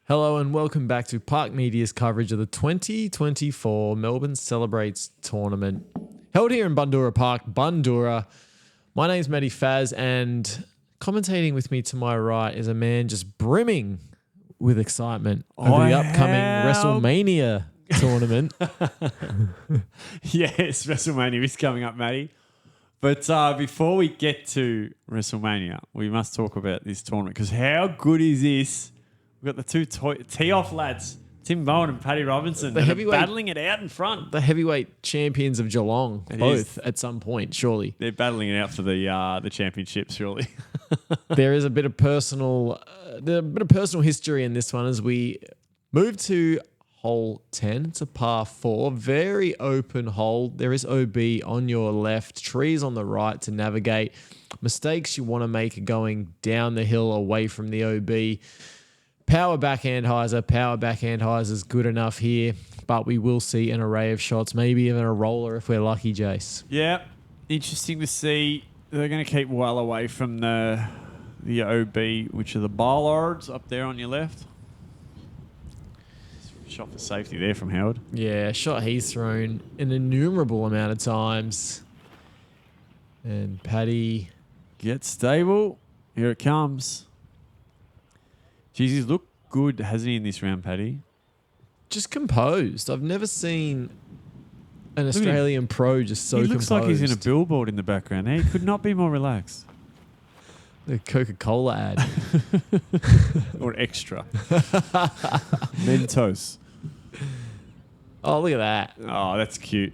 Hello and welcome back to Park Media's coverage of the 2024 Melbourne Celebrates tournament. Held here in Bundoora Park, Bundoora. My name's Matty Faz, and commentating with me to my right is a man just brimming with excitement over the upcoming WrestleMania tournament. Yes, WrestleMania is coming up, Matty. But before we get to WrestleMania, we must talk about this tournament because how good is this? We've got the two tee-off lads, Tim Bowen and Paddy Robinson, that are battling it out in front. The heavyweight champions of Geelong, both at some point, surely. They're battling it out for the championship, surely. There is a bit of personal history in this one as we move to hole 10. It's a par 4, very open hole. There is OB on your left, trees on the right to navigate. Mistakes you want to make are going down the hill away from the OB. Power backhand hyzer is good enough here, but we will see an array of shots, maybe even a roller if we're lucky, Jace. Yeah, interesting to see. They're going to keep well away from the OB, which are the bollards up there on your left. Shot for safety there from Howard. Yeah, shot he's thrown an innumerable amount of times. And Paddy gets stable. Here it comes. Jeez, he's looked good, hasn't he, in this round, Paddy? Just composed. I've never seen an Australian pro just so composed. He looks like he's in a billboard in the background. He could not be more relaxed. The Coca-Cola ad. Or extra. Mentos. Oh, look at that. Oh, that's cute.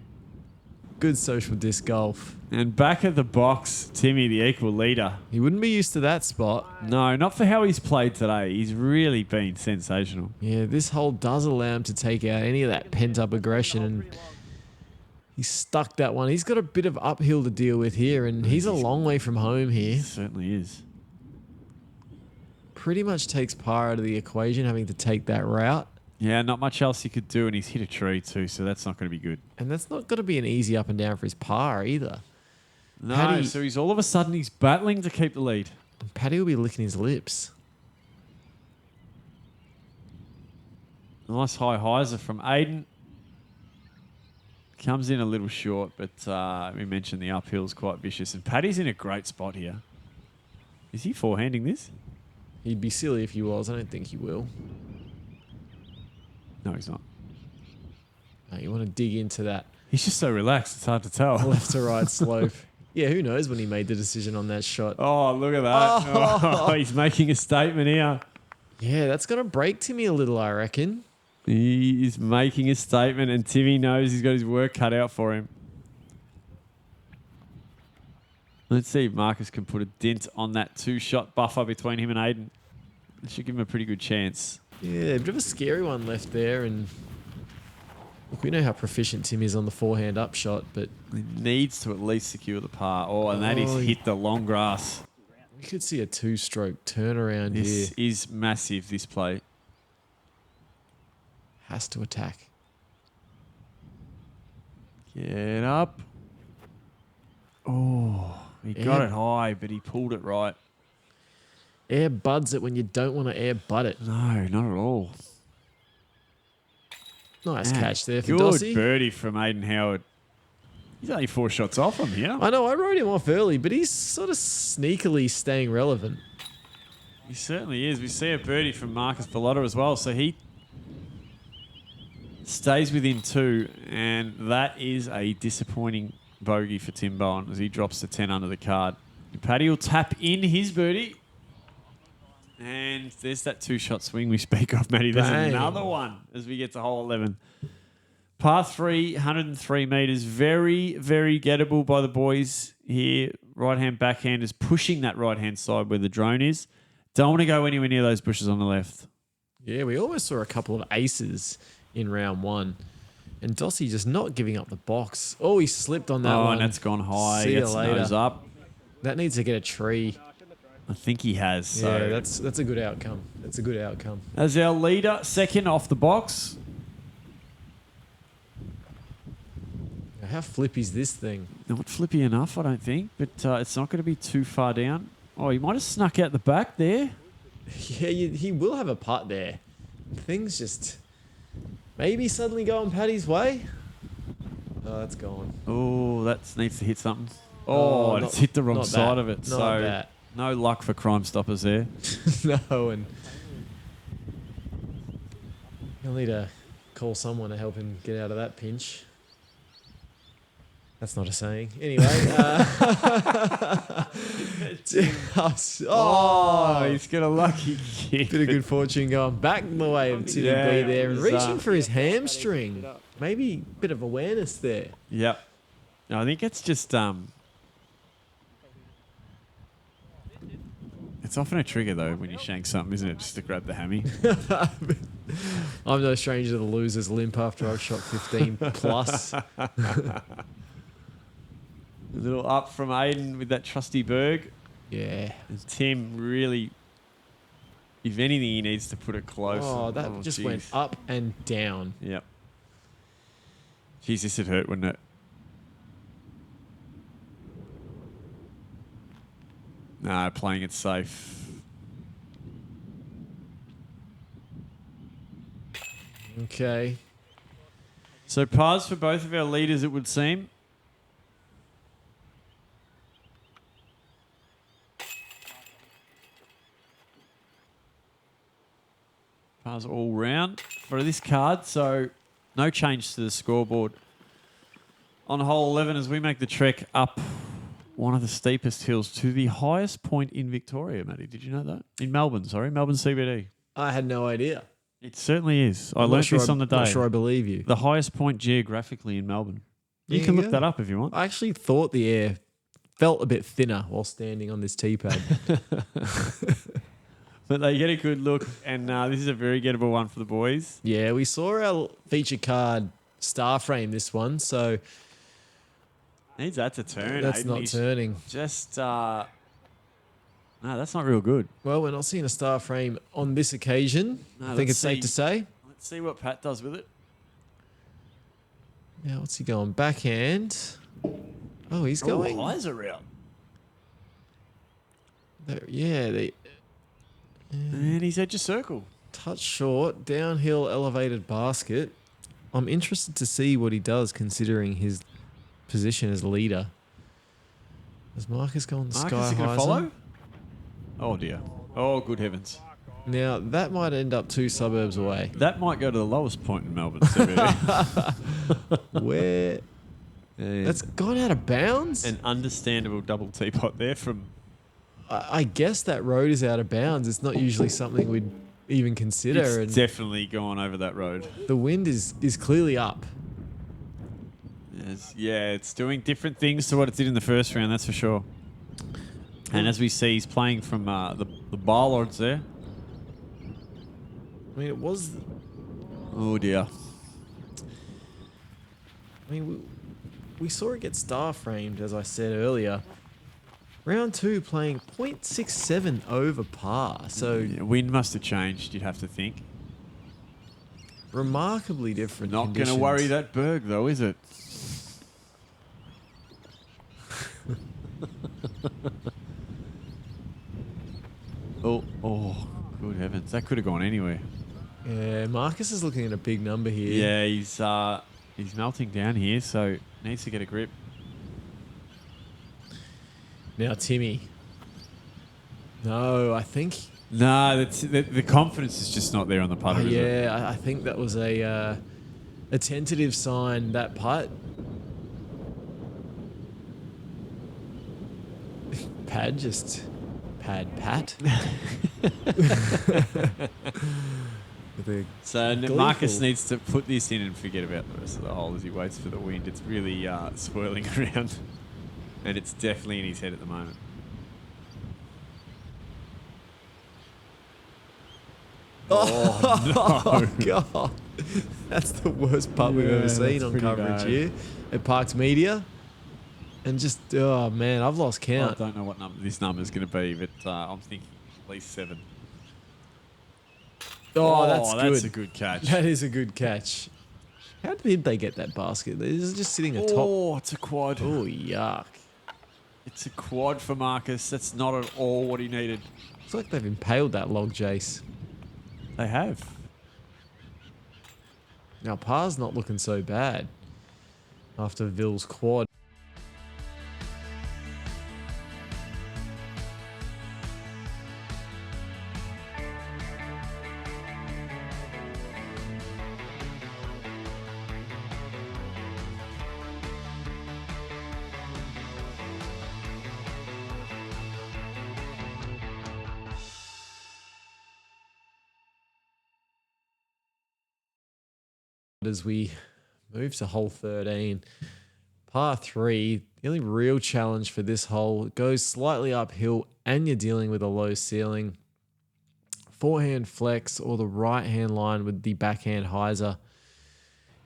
Good social disc golf. And back at the box, Timmy, the equal leader. He wouldn't be used to that spot. No, not for how he's played today. He's really been sensational. Yeah, this hole does allow him to take out any of that pent-up aggression, and he's stuck that one. He's got a bit of uphill to deal with here, and he's a long way from home here. He certainly is. Pretty much takes par out of the equation, having to take that route. Yeah, not much else he could do, and he's hit a tree too, so that's not going to be good. And that's not going to be an easy up and down for his par either. No, so he's all of a sudden he's battling to keep the lead. Paddy will be licking his lips. Nice high hyzer from Aiden. Comes in a little short, but we mentioned the uphill's quite vicious. And Paddy's in a great spot here. Is he forehanding this? He'd be silly if he was. I don't think he will. No, he's not. No, you want to dig into that. He's just so relaxed, it's hard to tell. Left to right slope. Yeah, who knows when he made the decision on that shot. Oh, look at that. Oh, he's making a statement here. Yeah, that's going to break Timmy a little, I reckon. He is making a statement, and Timmy knows he's got his work cut out for him. Let's see if Marcus can put a dent on that two-shot buffer between him and Aiden. It should give him a pretty good chance. Yeah, a bit of a scary one left there, and look, we know how proficient Tim is on the forehand upshot, but he needs to at least secure the par. Oh, and that is hit the long grass. We could see a two-stroke turnaround here. This is massive, this play. Has to attack. Get up. Oh, he got it high, but he pulled it right. Air buds it when you don't want to air butt it. No, not at all. Nice catch there for good Dossie. Birdie from Aiden Howard. He's only 4 shots off from here. I know, I wrote him off early, but he's sort of sneakily staying relevant. He certainly is. We see a birdie from Marcus Bellotta as well, so he stays within 2, and that is a disappointing bogey for Tim Bowen as he drops to 10 under the card. Paddy will tap in his birdie. And there's that 2-shot swing we speak of, Matty. There's another one as we get to hole 11. Par 3, 103 metres. Very, very gettable by the boys here. Right-hand backhand is pushing that right-hand side where the drone is. Don't want to go anywhere near those bushes on the left. Yeah, we almost saw a couple of aces in round 1. And Dossie just not giving up the box. Oh, he slipped on that one. Oh, and that's gone high. See you later. Nose up. That needs to get a tree. I think he has. So. Yeah, that's a good outcome. That's a good outcome. As our leader, second off the box. How flippy is this thing? Not flippy enough, I don't think, but it's not going to be too far down. Oh, he might have snuck out the back there. Yeah, he will have a putt there. things just maybe suddenly going Paddy's way. Oh, that's gone. Oh, that needs to hit something. Oh, it's hit the wrong not side that. of it. Not So that. no luck for Crime Stoppers there. No, and he'll need to call someone to help him get out of that pinch. That's not a saying. Anyway. He's got a lucky kick. Bit of good fortune going back the way of Timmy B there and it was, reaching for his hamstring. Maybe a bit of awareness there. Yep. No, I think it's just it's often a trigger though when you shank something, isn't it? Just to grab the hammy. I'm no stranger to the loser's limp after I've shot 15 plus. A little up from Aiden with that trusty Berg. Yeah. And Tim really, if anything, he needs to put it close. Oh, that just went up and down. Yep. Jeez, this would hurt, wouldn't it? No, playing it safe. Okay. So pars for both of our leaders, it would seem. Pars all round for this card, so no change to the scoreboard. On hole 11, as we make the trek up one of the steepest hills to the highest point in Victoria, Matty. Did you know that? In Melbourne, sorry. Melbourne CBD. I had no idea. It certainly is. I learned this on the day. Not sure I believe you. The highest point geographically in Melbourne. You There can you look go. that up if you want. I actually thought the air felt a bit thinner while standing on this tee pad. But they get a good look, and this is a very gettable one for the boys. Yeah, we saw our feature card star frame this one, so Needs that to turn. that's Aiden. not He's turning. Just, no, that's not real good. Well, we're not seeing a star frame on this occasion. No, I think let's it's safe see. to say. Let's see what Pat does with it. Now, what's he going? Backhand. Oh, he's going. Eyes are out. Yeah, And he's edge a circle. touch short, downhill elevated basket. I'm interested to see what he does considering his position as leader. Has Marcus gone Marcus, sky you going high? to follow? Oh, dear. Oh, good heavens. Now, that might end up 2 suburbs away. That might go to the lowest point in Melbourne CBD. Where? That's gone out of bounds? An understandable double teapot there from... I guess that road is out of bounds. It's not usually something we'd even consider. It's definitely gone over that road. The wind is clearly up. Yeah, it's doing different things to what it did in the first round, that's for sure. And as we see, he's playing from the bar lords there. I mean, it was... Oh, dear. I mean, we saw it get star framed, as I said earlier. Round 2 playing 0.67 over par. So Yeah, wind must have changed, you'd have to think. remarkably different Not going to conditions. worry that Berg, though, is it? Oh, good heavens. That could have gone anywhere. Yeah, Marcus is looking at a big number here. Yeah, he's melting down here, so needs to get a grip. Now Timmy. No, I think... No, the confidence is just not there on the putter, is it? yeah, I think that was a tentative sign, that putt. Pat. With a So gleeful- Marcus needs to put this in and forget about the rest of the hole as he waits for the wind. It's really swirling around, and it's definitely in his head at the moment. Oh, God. That's the worst putt we've Yeah, ever seen that's on pretty coverage bad. here at Parks Media. And just, oh, man, I've lost I count. don't know what this number is going to be, but I'm thinking at least 7. Oh, that's good. That's a good catch. That is a good catch. How did they get that basket? It's just sitting atop. Oh, it's a quad. Oh, yuck. It's a quad for Marcus. That's not at all what he needed. It's like they've impaled that log, Jace. They have. Now, par's not looking so bad after Ville's quad. As we move to hole 13, par 3, the only real challenge for this hole, it goes slightly uphill and you're dealing with a low ceiling. Forehand flex or the right hand line with the backhand hyzer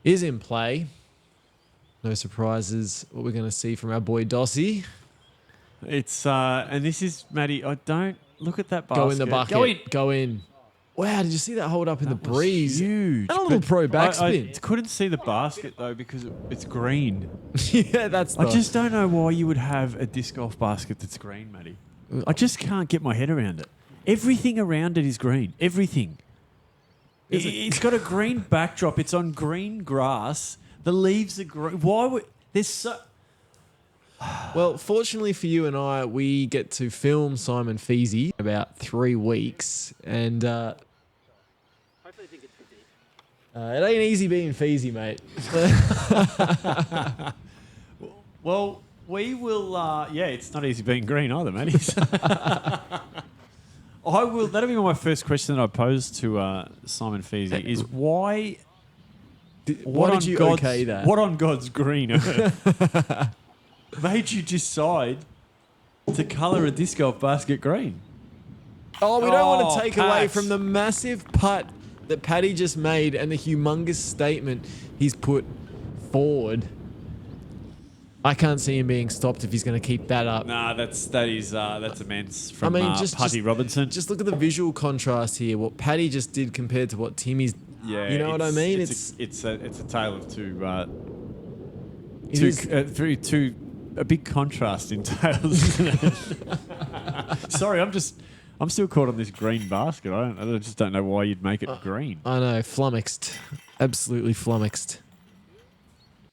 is in play. No surprises what we're going to see from our boy Dossie. It's and this is Matty. I don't look at that basket. Go in the bucket. Go in. Go in. Wow, did you see that hold up in the That was breeze? huge. And a little pro backspin. I couldn't see the basket though because it's green. Yeah, that's I just don't know why you would have a disc golf basket that's green, Matty. I just can't get my head around it. Everything around it is green. Everything. It's got a green backdrop. It's on green grass. The leaves are green. Why would there's so? Well, fortunately for you and I, we get to film Simon Feasy in about 3 weeks, and it ain't easy being Feasy, mate. Well, we will. Yeah, it's not easy being green either, Matty. I will. That'll be my first question that I pose to Simon Feasy is why. Why did you okay that? What on God's green earth made you decide to colour a disc golf basket green? Oh, we don't want to Oh, take away Pat. from the massive putt that Paddy just made and the humongous statement he's put forward. I can't see him being stopped if he's going to keep that up. Nah, that's immense from just Putty Robinson. Just look at the visual contrast here. What Paddy just did compared to what Timmy's. Yeah, You know what I mean? It's a tale of It a big contrast in tales. Isn't it? Sorry, I'm still caught on this green basket. I just don't know why you'd make it green. I know, flummoxed. Absolutely flummoxed.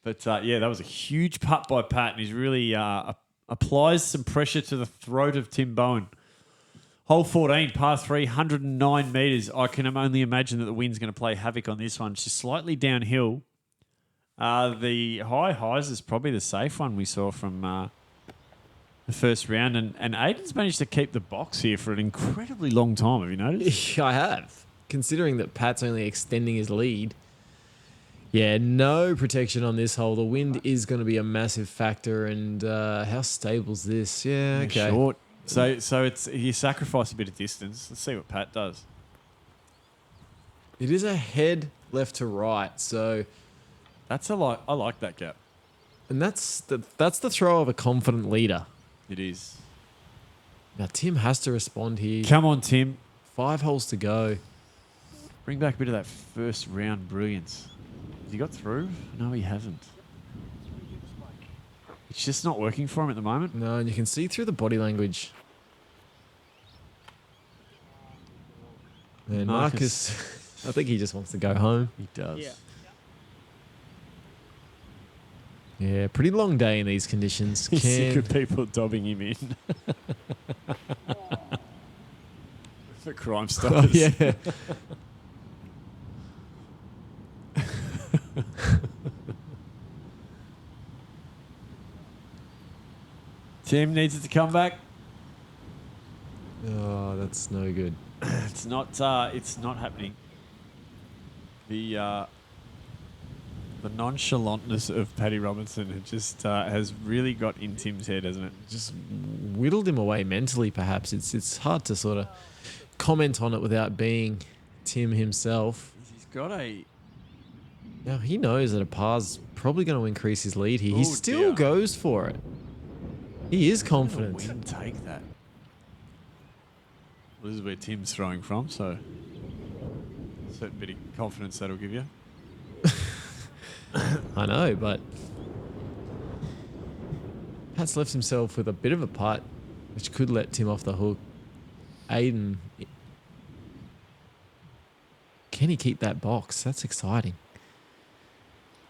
But yeah, that was a huge putt by Pat, and he's really applies some pressure to the throat of Tim Bowen. Hole 14, par 3, 109 metres. I can only imagine that the wind's going to play havoc on this one. It's just slightly downhill. The highs is probably the safe one we saw from the first round. And Aiden's managed to keep the box here for an incredibly long time. Have you noticed? I have. Considering that Pat's only extending his lead. Yeah, no protection on this hole. The wind is going to be a massive factor. And how stable's this? Yeah, okay. Short. So it's you sacrifice a bit of distance. Let's see what Pat does. It is a head left to right, so I like that gap. and that's the throw of a confident leader. It is. Now Tim has to respond here. Come on, Tim. 5 holes to go. Bring back a bit of that first round brilliance. Has he got through? No, he hasn't. It's just not working for him at the moment. No, and you can see through the body language. And Marcus, I think he just wants to go home. He does. Yeah. Yeah, pretty long day in these conditions. He's sick Can, of people dobbing him in. For Crime oh, Stoppers. yeah. Tim needs it to come back. Oh, that's no good. It's not happening. The nonchalantness of Paddy Robinson has really got in Tim's head, hasn't it? Just whittled him away mentally, perhaps. It's hard to sort of comment on it without being Tim himself. He's got a... Now, he knows that a par's probably going to increase his lead here. He Oh, still dear. goes for it. He is The confident. wind take that. Well, this is where Tim's throwing from, so a certain bit of confidence that'll give you. I know, but Pat's left himself with a bit of a putt, which could let Tim off the hook. Aiden, can he keep that box? That's exciting.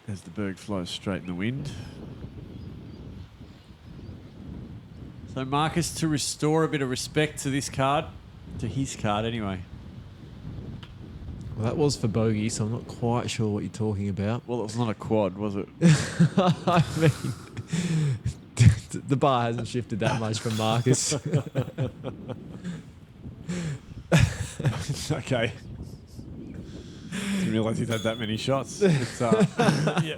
As the berg flows straight in the wind. So Marcus to restore a bit of respect to this card. To his card, anyway. Well, that was for bogey, so I'm not quite sure what you're talking about. Well, it was not a quad, was it? I mean, the bar hasn't shifted that much from Marcus. Okay. Didn't realise he'd had that many shots. It's, yeah.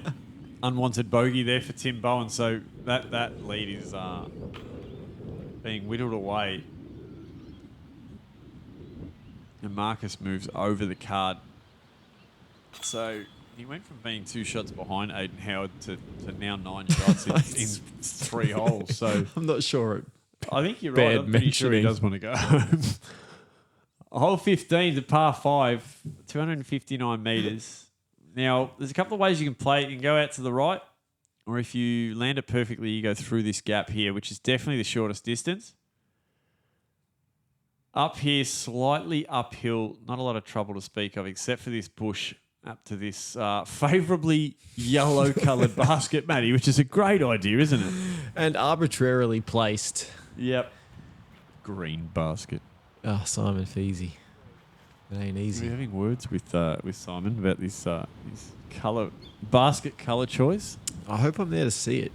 Unwanted bogey there for Tim Bowen. So that lead is being whittled away. And Marcus moves over the card. So he went from being 2 shots behind Aiden Howard to now 9 shots in 3 holes. So I'm not sure. I think you're right. I'm pretty sure he does want to go home. Hole 15 to par 5, 259 metres. Now, there's a couple of ways you can play it. You can go out to the right, or if you land it perfectly, you go through this gap here, which is definitely the shortest distance. Up here, slightly uphill, not a lot of trouble to speak of, except for this bush up to this favourably yellow-coloured basket, Matty, which is a great idea, isn't it? And arbitrarily placed. Yep. Green basket. Oh, Simon Feasy. It ain't easy. We're having words with Simon about this colour basket colour choice. I hope I'm there to see it.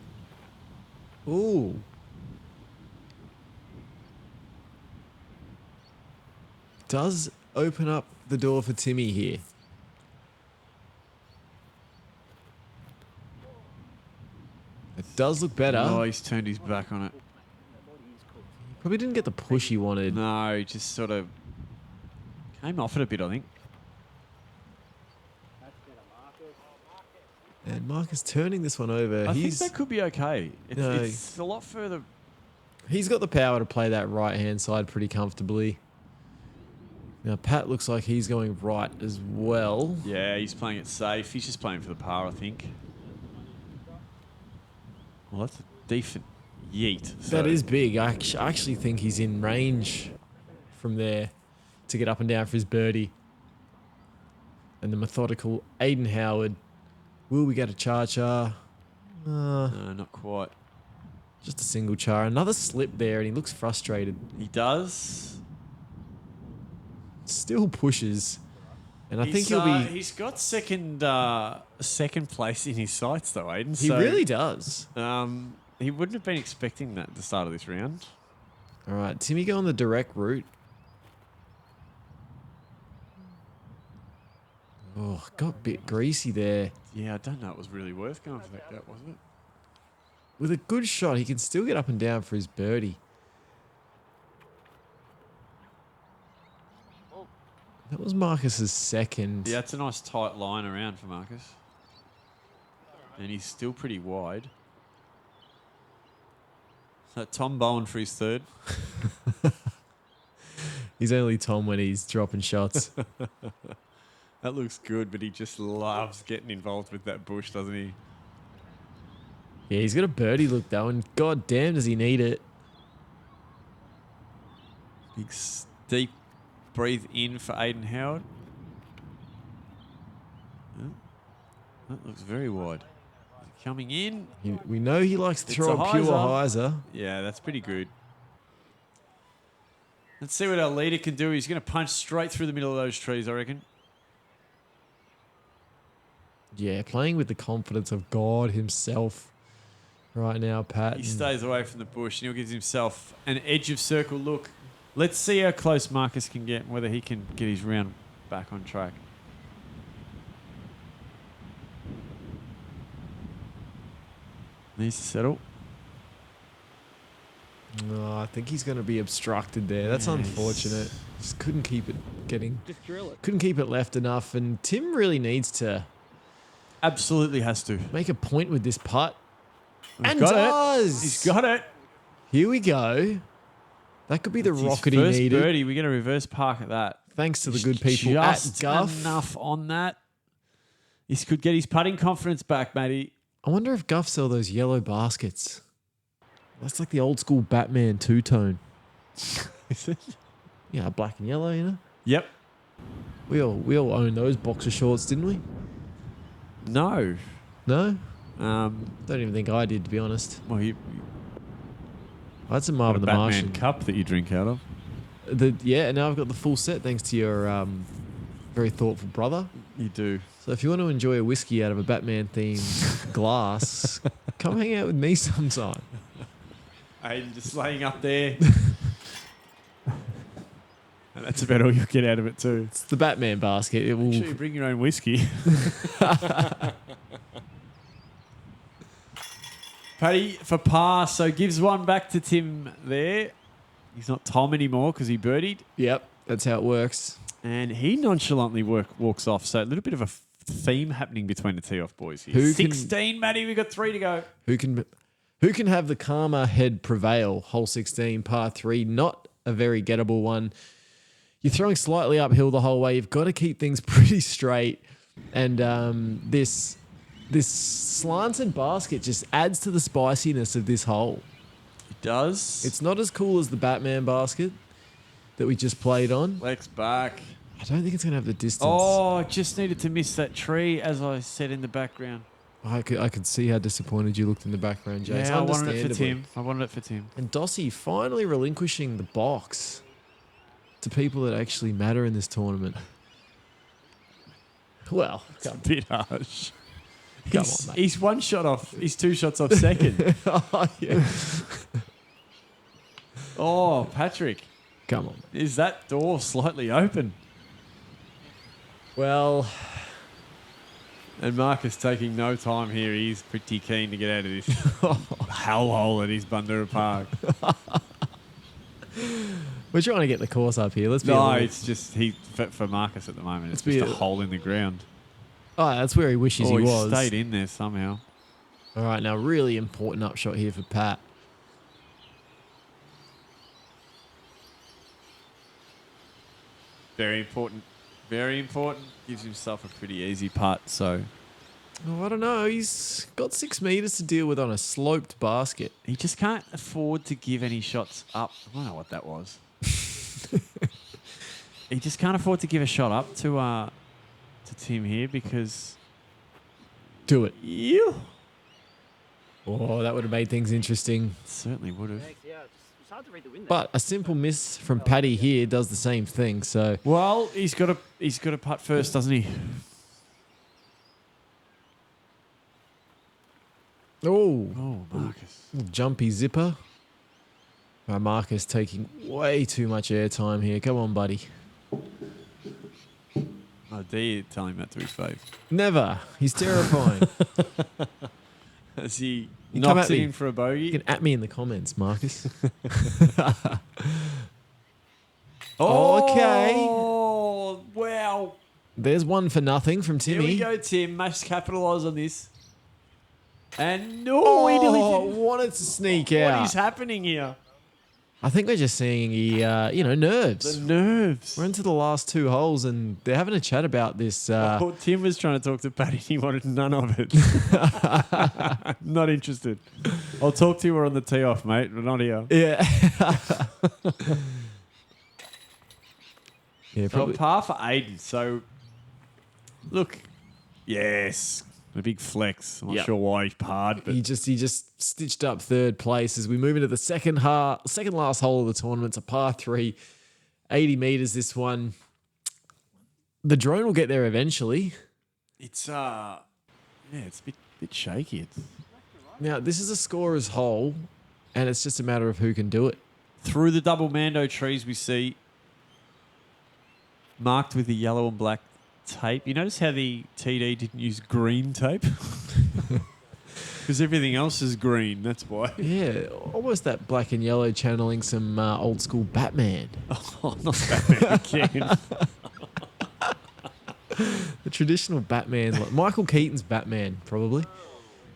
Ooh. Does open up the door for Timmy here. It does look better. Oh, he's turned his back on it. Probably didn't get the push he wanted. No, he just sort of came off it a bit, I think. And Marcus turning this one over. I think that could be okay. It's a lot further. He's got the power to play that right-hand side pretty comfortably. Now, Pat looks like he's going right as well. Yeah, he's playing it safe. He's just playing for the par, I think. Well, that's a decent yeet. That is big. I actually think he's in range from there to get up and down for his birdie. And the methodical Aiden Howard. Will we get a cha-cha? No, not quite. Just a single char. Another slip there, and he looks frustrated. He does. Still pushes. And I think he'll be... He's got second place in his sights, though, Aiden. He really does. He wouldn't have been expecting that at the start of this round. All right, Timmy go on the direct route. Oh, got a bit greasy there. Yeah, I don't know. It was really worth going for that gap, wasn't it? With a good shot, he can still get up and down for his birdie. That was Marcus's second. Yeah, it's a nice tight line around for Marcus. And he's still pretty wide. So Tom Bowen for his third. He's only Tom when he's dropping shots. That looks good, but he just loves getting involved with that bush, doesn't he? Yeah, he's got a birdie look though, and god damn does he need it. Big deep breathe in for Aiden Howard. Oh, that looks very wide. Coming in. We know he likes to throw a pure hyzer. Yeah, that's pretty good. Let's see what our leader can do. He's going to punch straight through the middle of those trees, I reckon. Yeah, playing with the confidence of God himself right now, Pat. He stays away from the bush and he'll give himself an edge of circle look. Let's see how close Marcus can get and whether he can get his round back on track. Needs to settle. No, I think he's going to be obstructed there. That's unfortunate. Just couldn't keep it couldn't keep it left enough. And Tim really needs to absolutely has to make a point with this putt. And does. He's got it. Here we go. That could be the rocket he first needed. Birdie. We're going to reverse park at that. Thanks to the good people at Guff. Enough on that. This could get his putting confidence back, Matty. I wonder if Guff sell those yellow baskets. That's like the old school Batman two-tone. Is it? Yeah, black and yellow, you know? Yep. We all owned those boxer shorts, didn't we? No. No? Um, Don't even think I did, to be honest. well, you I had some got a Marvin the Batman Martian. cup that you drink out of. Yeah, now I've got the full set thanks to your very thoughtful brother. You do. So if you want to enjoy a whiskey out of a Batman-themed glass, come hang out with me sometime. Aiden just laying up there. And that's about all you'll get out of it too. It's the Batman basket. It will. Make sure you bring your own whiskey. Paddy for par, so gives one back to Tim there. He's not Tom anymore because he birdied. Yep, that's how it works. And he nonchalantly walks off. So a little bit of a theme happening between the tee-off boys here. Who can- 16, Matty. We've got 3 to go. Who can have the calmer head prevail? Hole 16, par 3, not a very gettable one. You're throwing slightly uphill the whole way. You've got to keep things pretty straight. And this slanted basket just adds to the spiciness of this hole. It does. It's not as cool as the Batman basket that we just played on. Legs back. I don't think it's going to have the distance. Oh, just needed to miss that tree, as I said in the background. I could see how disappointed you looked in the background, Jace. Yeah, I wanted it for Understandably. Tim. I wanted it for Tim. And Dossie finally relinquishing the box to people that actually matter in this tournament. Well, It's a bit harsh. Come on, mate. He's 1 shot off. He's 2 shots off second. oh, yeah. Oh, Patrick. Come on. Mate. Is that door slightly open? Well, And Marcus taking no time here. He's pretty keen to get out of this hellhole that is Bundoora Park. we're trying to get the course up here. Let's be No, honest. it's just for Marcus at the moment. It's Let's just be a hole in the ground. Oh, that's where he wishes Oh, he he was. stayed in there somehow. All right, now really important upshot here for Pat. Very important. Very important. Gives himself a pretty easy putt. So Oh, I don't know. He's got 6 meters to deal with on a sloped basket. he just can't afford to give any shots up. I don't know what that was. He just can't afford to give a shot up to Tim here because Do it. you Oh, that would have made things interesting. certainly would have. Yeah, it's hard to read the wind. But a simple miss from Paddy here does the same thing. So Well, he's got to putt first, doesn't he? oh, Oh, Marcus. jumpy zipper. Marcus taking way too much airtime here. Come on, buddy. I dare you tell him that to his face. Never. He's terrifying. As he You come knocks at it me. in for a You bogey. can at me in the comments, Marcus. Oh, wow. There's one for nothing from Here Timmy. we go, Tim. Must capitalise on this. And no, he nearly did. wanted to sneak What out. is happening here? I think we're just seeing nerves. The nerves. We're into the last 2 holes and they're having a chat about this. Oh, Tim was trying to talk to Paddy. He wanted none of it. Not interested. I'll talk to you. We're on the tee off, mate. We're not here. Yeah. yeah, Got probably. par for Aiden. So, look, yes, a big flex. I'm not Yep. sure why he parred, but He just stitched up 3rd place as we move into the second last hole of the tournament. It's a par 3, 80 meters. This one, the drone will get there eventually. it's it's a bit shaky. It's Now this is a scorer's hole, and it's just a matter of who can do it. through the double Mando trees we see marked with the yellow and black tape. You notice how the TD didn't use green tape? Because everything else is green, that's why. Yeah, almost that black and yellow channeling some old school Batman. Oh, not Batman again. The traditional Batman, like Michael Keaton's Batman, probably.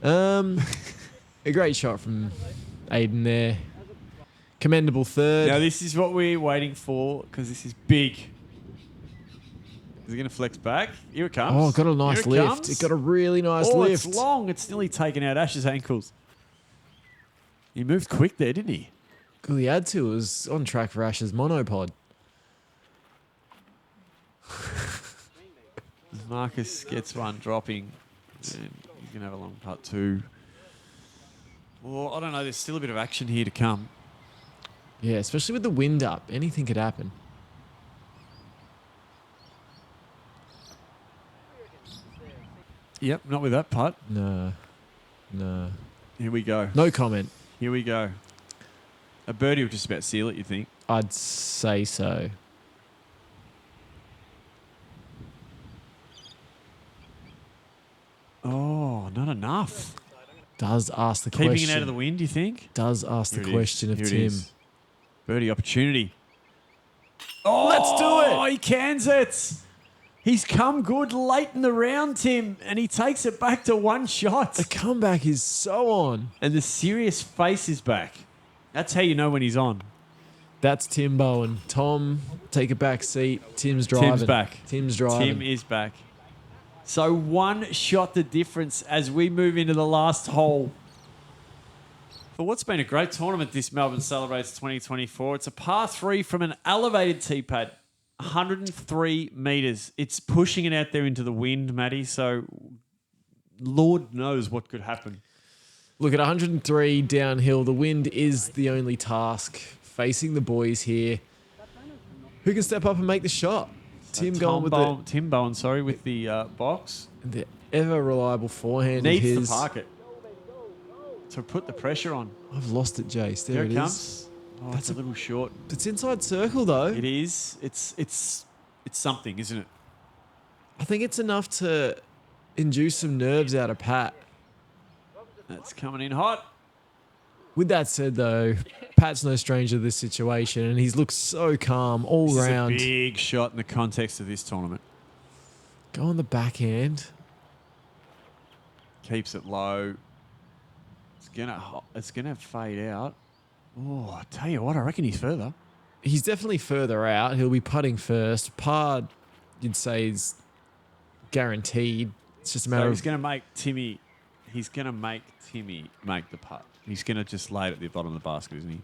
A great shot from Aiden there. Commendable 3rd. Now, this is what we're waiting for because this is big. Is it going to flex back? Here it comes. Oh, it got a nice Here lift. comes. It got a really nice Oh, lift. it's long. It's nearly taken out Ash's ankles. He moved quick there, didn't he? All he had to was on track for Ash's monopod. Marcus gets one dropping. And going to have a long putt too. Well, I don't know. There's still a bit of action here to come. Yeah, especially with the wind up. Anything could happen. Yep, not with that putt. No. Here we go. No comment. Here we go. A birdie will just about seal it, you think? I'd say so. Oh, not enough. Does ask the Keeping question. it out of the wind, you think? Does ask the Here it question is. of Here it Tim. is. Birdie opportunity. Oh, Let's do it. He cans it. He's come good late in the round, Tim, and he takes it back to one shot. The comeback is so on. And the serious face is back. That's how you know when he's on. That's Tim Bowen. Tom, take a back seat. Tim's driving. Tim's back. Tim's driving. Tim is back. So one shot the difference as we move into the last hole. For what's been a great tournament, this Melbourne Celebrates 2024. It's a par 3 from an elevated tee pad, 103 metres. It's pushing it out there into the wind, Matty, so Lord knows what could happen. Look, at 103 downhill, the wind is the only task facing the boys here. Who can step up and make the shot? Tim going with Tim Bowen, with the box. the ever reliable forehand. Needs of his. to park it to put the pressure on. I've lost it, Jace. There Here it it is. comes. Oh, that's a little short. It's inside circle though. It is. It's something, isn't it? I think it's enough to induce some nerves out of Pat. That's coming in hot. With that said, though, Pat's no stranger to this situation, and he's looked so calm all This round. is a big shot in the context of this tournament. Go on the backhand. Keeps it low. It's gonna fade out. Oh, I tell you what, I reckon he's further. He's definitely further out. He'll be putting first. Par, you'd say, is guaranteed. It's just a matter So of... he's gonna make Timmy. He's gonna make Timmy make the putt. He's gonna just lay it at the bottom of the basket, isn't he?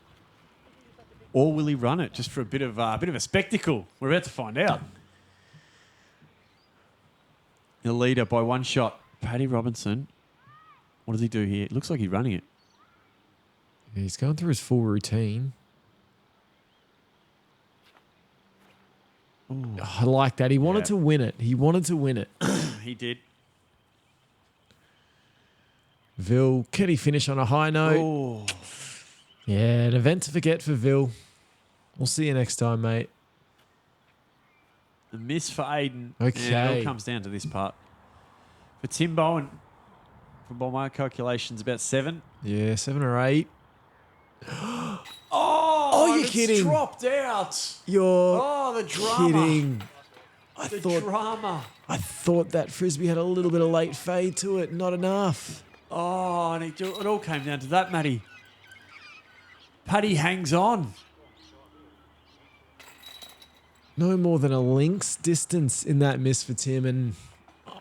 Or will he run it just for a bit of a spectacle? We're about to find out. The leader by one shot, Paddy Robinson. What does he do here? It looks like he's running it. He's going through his full routine. Ooh. Oh, I like that. He wanted to win it. He wanted to win it. He did. Vil, can he finish on a high note? Oh. Yeah, an event to forget for Vil. We'll see you next time, mate. A miss for Aiden. Okay. And it all comes down to this part. For Tim Bowen, by my calculations, about 7. Yeah, 7 or 8. Oh, you're kidding. Dropped out. You're the drama. kidding. Drama. I thought that frisbee had a little bit of late fade to it. Not enough. Oh, and it all came down to that, Matty. Paddy hangs on. No more than a link's distance in that miss for Tim, and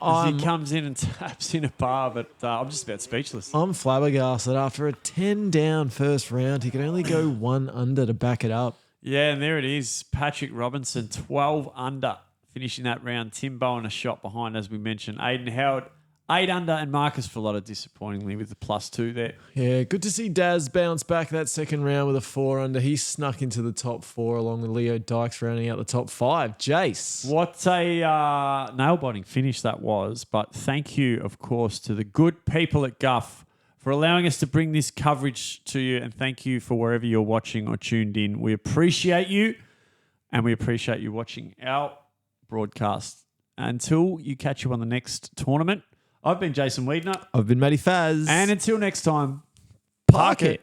As he comes in and taps in a par, but I'm just about speechless. I'm flabbergasted. After a 10 down first round, he could only go 1 under to back it up. Yeah, and there it is. Patrick Robinson, 12 under, finishing that round. Tim Bowen a shot behind, as we mentioned. Aiden Howard, 8 under, and Marcus Fillotta disappointingly with the +2 there. Yeah, good to see Daz bounce back that second round with a 4 under. He snuck into the top 4 along with Leo Dykes rounding out the top 5. Jace. What a nail-biting finish that was. But thank you, of course, to the good people at Guff for allowing us to bring this coverage to you. And thank you for wherever you're watching or tuned in. We appreciate you, and we appreciate you watching our broadcast. Until you catch you on the next tournament, I've been Jason Wiedner. I've been Matty Faz. And until next time, Park it.